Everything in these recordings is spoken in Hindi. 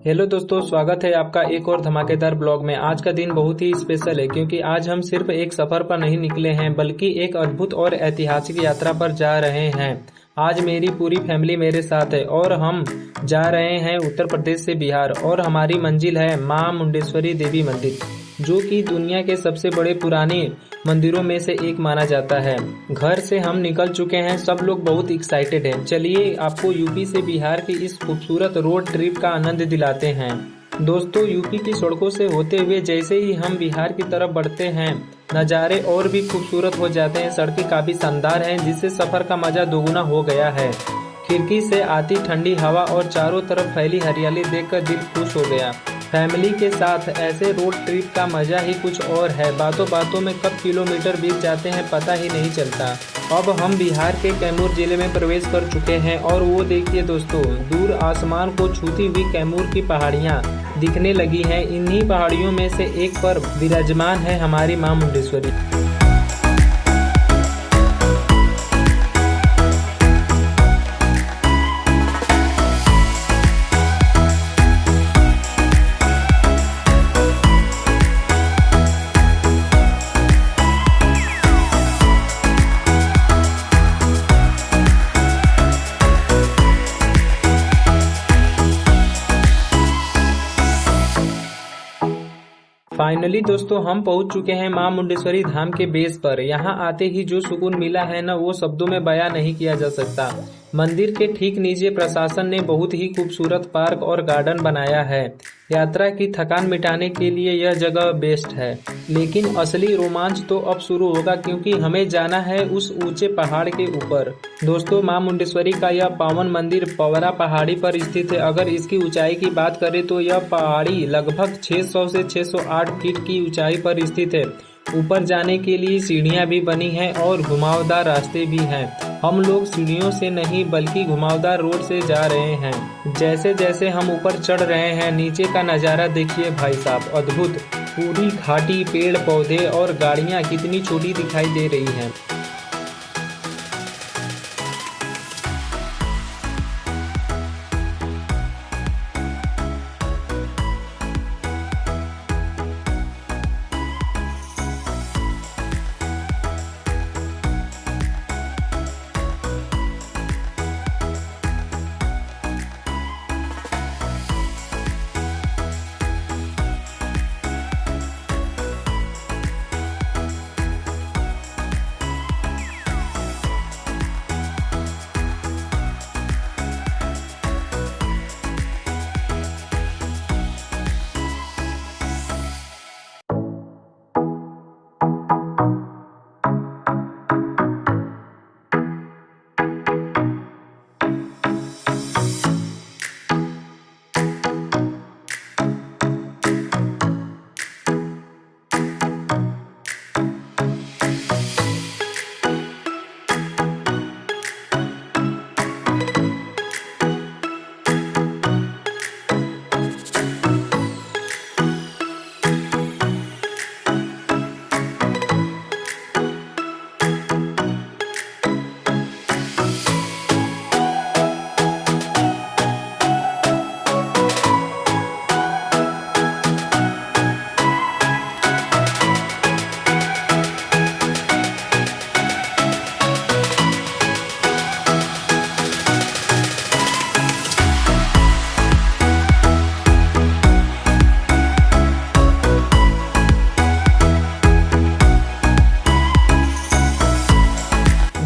हेलो दोस्तों, स्वागत है आपका एक और धमाकेदार ब्लॉग में। आज का दिन बहुत ही स्पेशल है क्योंकि आज हम सिर्फ एक सफर पर नहीं निकले हैं बल्कि एक अद्भुत और ऐतिहासिक यात्रा पर जा रहे हैं। आज मेरी पूरी फैमिली मेरे साथ है और हम जा रहे हैं उत्तर प्रदेश से बिहार और हमारी मंजिल है मां मुंडेश्वरी देवी मंदिर, जो कि दुनिया के सबसे बड़े पुराने मंदिरों में से एक माना जाता है। घर से हम निकल चुके हैं, सब लोग बहुत एक्साइटेड हैं। चलिए आपको यूपी से बिहार की इस खूबसूरत रोड ट्रिप का आनंद दिलाते हैं। दोस्तों, यूपी की सड़कों से होते हुए जैसे ही हम बिहार की तरफ बढ़ते हैं, नज़ारे और भी खूबसूरत हो जाते हैं। सड़कें काफ़ी शानदार हैं, जिससे सफ़र का मज़ा दोगुना हो गया है। खिड़की से आती ठंडी हवा और चारों तरफ फैली हरियाली देखकर दिल खुश हो गया। फैमिली के साथ ऐसे रोड ट्रिप का मजा ही कुछ और है। बातों बातों में कब किलोमीटर बीत जाते हैं पता ही नहीं चलता। अब हम बिहार के कैमूर जिले में प्रवेश कर चुके हैं और वो देखिए दोस्तों, दूर आसमान को छूती हुई कैमूर की पहाड़ियाँ दिखने लगी हैं। इन्हीं पहाड़ियों में से एक पर विराजमान है हमारी मां मुंडेश्वरी। फाइनली दोस्तों, हम पहुंच चुके हैं मां मुंडेश्वरी धाम के बेस पर। यहां आते ही जो सुकून मिला है ना, वो शब्दों में बयां नहीं किया जा सकता। मंदिर के ठीक नीचे प्रशासन ने बहुत ही खूबसूरत पार्क और गार्डन बनाया है। यात्रा की थकान मिटाने के लिए यह जगह बेस्ट है। लेकिन असली रोमांच तो अब शुरू होगा क्योंकि हमें जाना है उस ऊंचे पहाड़ के ऊपर। दोस्तों, मां मुंडेश्वरी का यह पावन मंदिर पवरा पहाड़ी पर स्थित है। अगर इसकी ऊंचाई की बात करें तो यह पहाड़ी लगभग 600 से 608 फीट की ऊंचाई पर स्थित है। ऊपर जाने के लिए सीढ़ियां भी बनी हैं और घुमावदार रास्ते भी हैं। हम लोग सीढ़ियों से नहीं बल्कि घुमावदार रोड से जा रहे हैं। जैसे जैसे हम ऊपर चढ़ रहे हैं, नीचे का नज़ारा देखिए भाई साहब, अद्भुत। पूरी घाटी, पेड़ पौधे और गाड़ियां कितनी छोटी दिखाई दे रही हैं।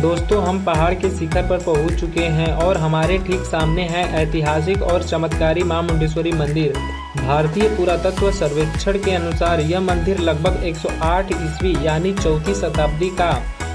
दोस्तों, हम पहाड़ के शिखर पर पहुंच चुके हैं और हमारे ठीक सामने है ऐतिहासिक और चमत्कारी मां मुंडेश्वरी मंदिर। भारतीय पुरातत्व सर्वेक्षण के अनुसार यह मंदिर लगभग 108 ईस्वी यानी 4वीं शताब्दी का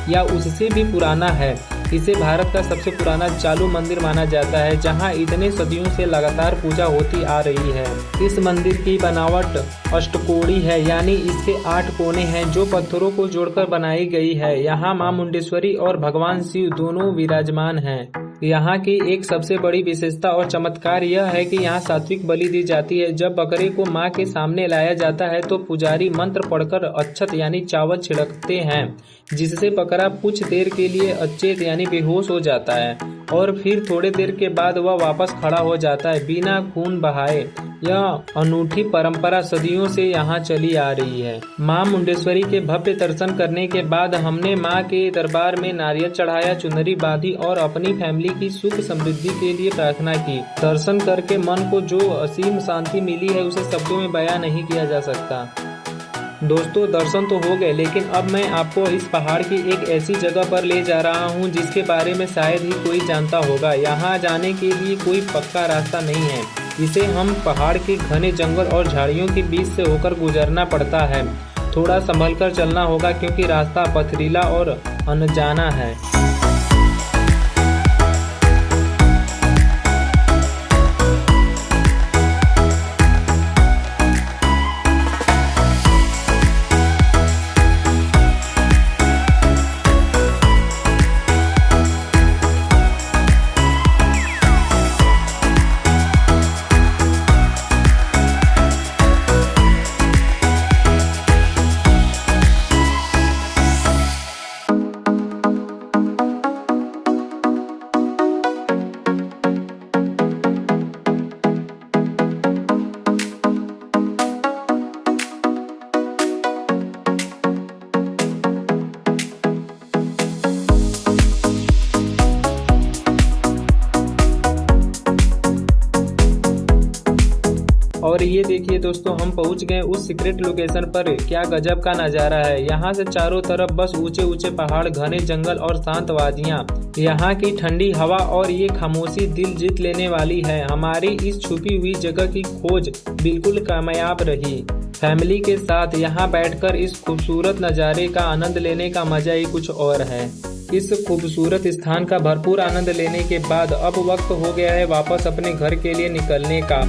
या उससे भी पुराना है। इसे भारत का सबसे पुराना चालू मंदिर माना जाता है, जहां इतने सदियों से लगातार पूजा होती आ रही है। इस मंदिर की बनावट अष्टकोणी है, यानी इसके 8 कोने हैं जो पत्थरों को जोड़कर बनाई गई है। यहाँ मां मुंडेश्वरी और भगवान शिव दोनों विराजमान हैं। यहाँ की एक सबसे बड़ी विशेषता और चमत्कार यह है कि यहाँ सात्विक बलि दी जाती है। जब बकरे को माँ के सामने लाया जाता है तो पुजारी मंत्र पढ़कर अक्षत यानी चावल छिड़कते हैं, जिससे बकरा कुछ देर के लिए अचेत यानी बेहोश हो जाता है और फिर थोड़ी देर के बाद वह वापस खड़ा हो जाता है बिना खून बहाए। यह अनूठी परंपरा सदियों से यहाँ चली आ रही है। मां मुंडेश्वरी के भव्य दर्शन करने के बाद हमने मां के दरबार में नारियल चढ़ाया, चुनरी बांधी और अपनी फैमिली की सुख समृद्धि के लिए प्रार्थना की। दर्शन करके मन को जो असीम शांति मिली है उसे शब्दों में बयां नहीं किया जा सकता। दोस्तों, दर्शन तो हो गए, लेकिन अब मैं आपको इस पहाड़ की एक ऐसी जगह पर ले जा रहा हूं जिसके बारे में शायद ही कोई जानता होगा। यहां जाने के लिए कोई पक्का रास्ता नहीं है। इसे हम पहाड़ के घने जंगल और झाड़ियों के बीच से होकर गुजरना पड़ता है। थोड़ा संभल कर चलना होगा क्योंकि रास्ता पथरीला और अनजाना है। और ये देखिए दोस्तों, हम पहुंच गए उस सीक्रेट लोकेशन पर। क्या गजब का नज़ारा है। यहाँ से चारों तरफ बस ऊंचे ऊंचे पहाड़, घने जंगल और शांत वादियाँ। यहाँ की ठंडी हवा और ये खामोशी दिल जीत लेने वाली है। हमारी इस छुपी हुई जगह की खोज बिल्कुल कामयाब रही। फैमिली के साथ यहाँ बैठकर इस खूबसूरत नज़ारे का आनंद लेने का मजा ही कुछ और है। इस खूबसूरत स्थान का भरपूर आनंद लेने के बाद अब वक्त हो गया है वापस अपने घर के लिए निकलने का।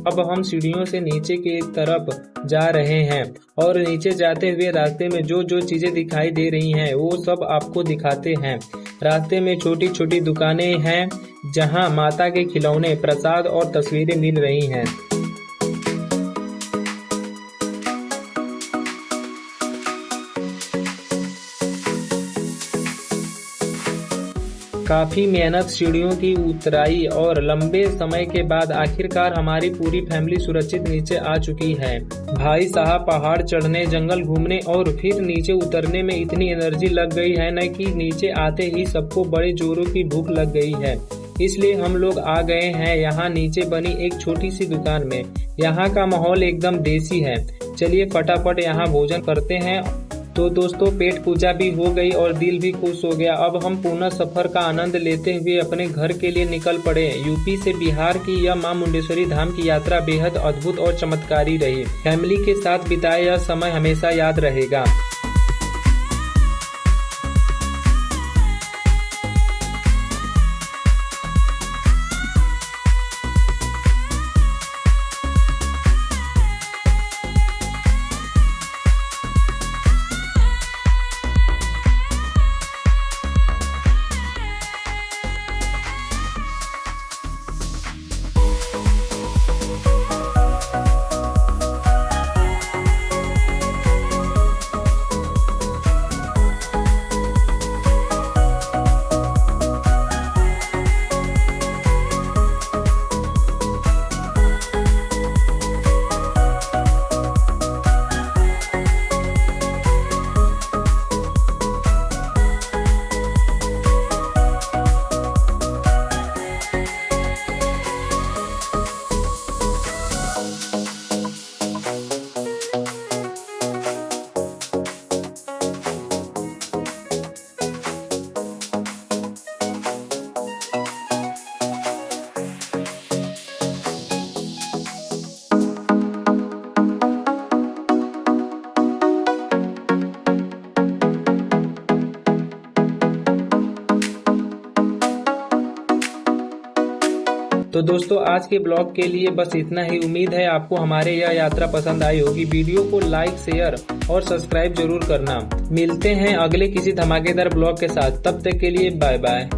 अब हम सीढ़ियों से नीचे की तरफ जा रहे हैं और नीचे जाते हुए रास्ते में जो जो चीजें दिखाई दे रही हैं वो सब आपको दिखाते हैं। रास्ते में छोटी छोटी दुकानें हैं जहां माता के खिलौने, प्रसाद और तस्वीरें मिल रही हैं। काफी मेहनत, सीढ़ियों की उतराई और लंबे समय के बाद आखिरकार हमारी पूरी फैमिली सुरक्षित नीचे आ चुकी है। भाई साहब, पहाड़ चढ़ने, जंगल घूमने और फिर नीचे उतरने में इतनी एनर्जी लग गई है न कि नीचे आते ही सबको बड़े जोरों की भूख लग गई है। इसलिए हम लोग आ गए हैं यहाँ नीचे बनी एक छोटी सी दुकान में। यहाँ का माहौल एकदम देसी है। चलिए फटाफट यहाँ भोजन करते हैं। तो दोस्तों, पेट पूजा भी हो गई और दिल भी खुश हो गया। अब हम पुनः सफर का आनंद लेते हुए अपने घर के लिए निकल पड़े। यूपी से बिहार की यह मां मुंडेश्वरी धाम की यात्रा बेहद अद्भुत और चमत्कारी रही। फैमिली के साथ बिताया यह समय हमेशा याद रहेगा। तो दोस्तों आज के ब्लॉग के लिए बस इतना ही। उम्मीद है आपको हमारे यह यात्रा पसंद आई होगी। वीडियो को लाइक, शेयर और सब्सक्राइब जरूर करना। मिलते हैं अगले किसी धमाकेदार ब्लॉग के साथ। तब तक के लिए बाय बाय।